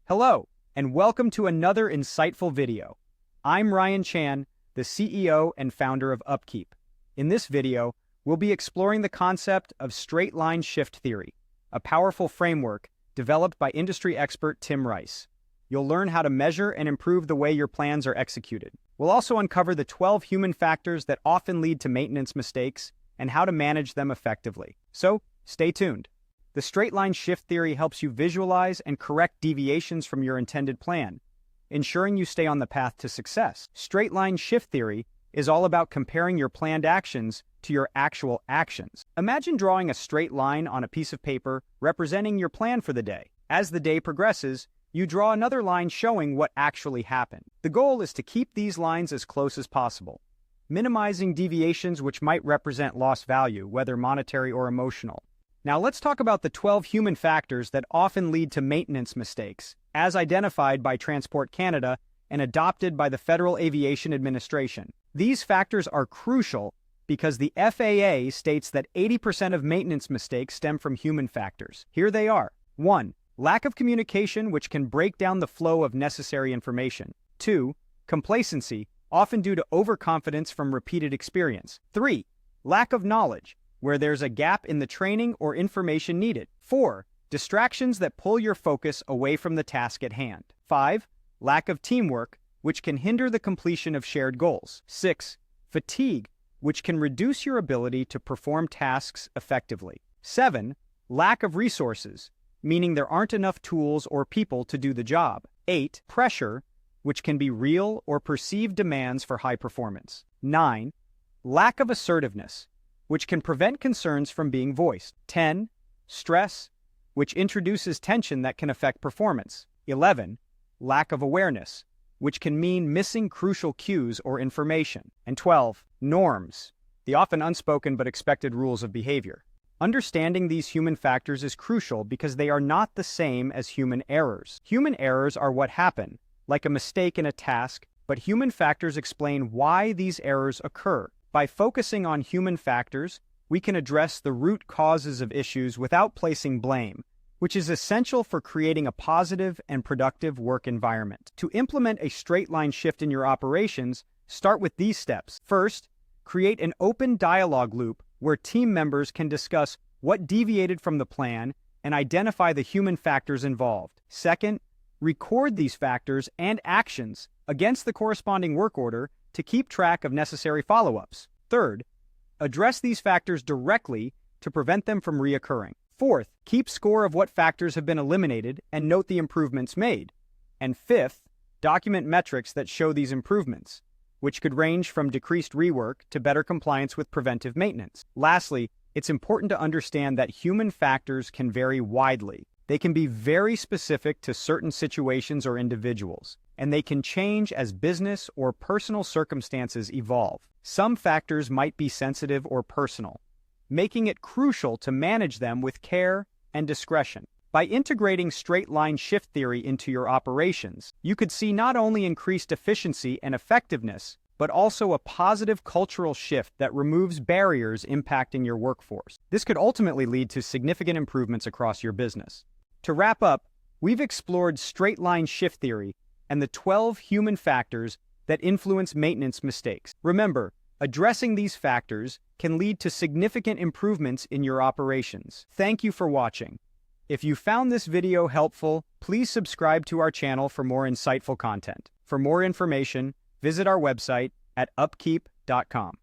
Hello, and welcome to another insightful video. I'm Ryan Chan, the CEO and founder of UpKeep. In this video, we'll be exploring the concept of straight line shift theory, a powerful framework developed by industry expert Tim Rice. You'll learn how to measure and improve the way your plans are executed. We'll also uncover the 12 human factors that often lead to maintenance mistakes and how to manage them effectively. So, stay tuned. The straight line shift theory helps you visualize and correct deviations from your intended plan, ensuring you stay on the path to success. Straight line shift theory is all about comparing your planned actions to your actual actions. Imagine drawing a straight line on a piece of paper representing your plan for the day. As the day progresses, you draw another line showing what actually happened. The goal is to keep these lines as close as possible, minimizing deviations which might represent lost value, whether monetary or emotional. Now let's talk about the 12 human factors that often lead to maintenance mistakes, as identified by Transport Canada and adopted by the Federal Aviation Administration. These factors are crucial because the FAA states that 80% of maintenance mistakes stem from human factors. Here they are. 1. Lack of communication, which can break down the flow of necessary information. 2. Complacency, often due to overconfidence from repeated experience. 3. Lack of knowledge, where there's a gap in the training or information needed. 4. Distractions that pull your focus away from the task at hand. 5. Lack of teamwork, which can hinder the completion of shared goals. 6. Fatigue, which can reduce your ability to perform tasks effectively. 7. Lack of resources, meaning there aren't enough tools or people to do the job. 8. Pressure, which can be real or perceived demands for high performance. 9. Lack of assertiveness, which can prevent concerns from being voiced. 10. Stress, which introduces tension that can affect performance. 11. Lack of awareness, which can mean missing crucial cues or information. And 12. Norms, the often unspoken but expected rules of behavior. Understanding these human factors is crucial because they are not the same as human errors. Human errors are what happen, like a mistake in a task, but human factors explain why these errors occur. By focusing on human factors, we can address the root causes of issues without placing blame, which is essential for creating a positive and productive work environment. To implement a straight line shift in your operations, start with these steps. First, create an open dialogue loop where team members can discuss what deviated from the plan and identify the human factors involved. Second, record these factors and actions against the corresponding work order to keep track of necessary follow-ups. Third, address these factors directly to prevent them from reoccurring. Fourth, keep score of what factors have been eliminated and note the improvements made. And fifth, document metrics that show these improvements, which could range from decreased rework to better compliance with preventive maintenance. Lastly, it's important to understand that human factors can vary widely. They can be very specific to certain situations or individuals, and they can change as business or personal circumstances evolve. Some factors might be sensitive or personal, making it crucial to manage them with care and discretion. By integrating straight line shift theory into your operations, you could see not only increased efficiency and effectiveness, but also a positive cultural shift that removes barriers impacting your workforce. This could ultimately lead to significant improvements across your business. To wrap up, we've explored straight line shift theory and the 12 human factors that influence maintenance mistakes. Remember, addressing these factors can lead to significant improvements in your operations. Thank you for watching. If you found this video helpful, please subscribe to our channel for more insightful content. For more information, visit our website at upkeep.com.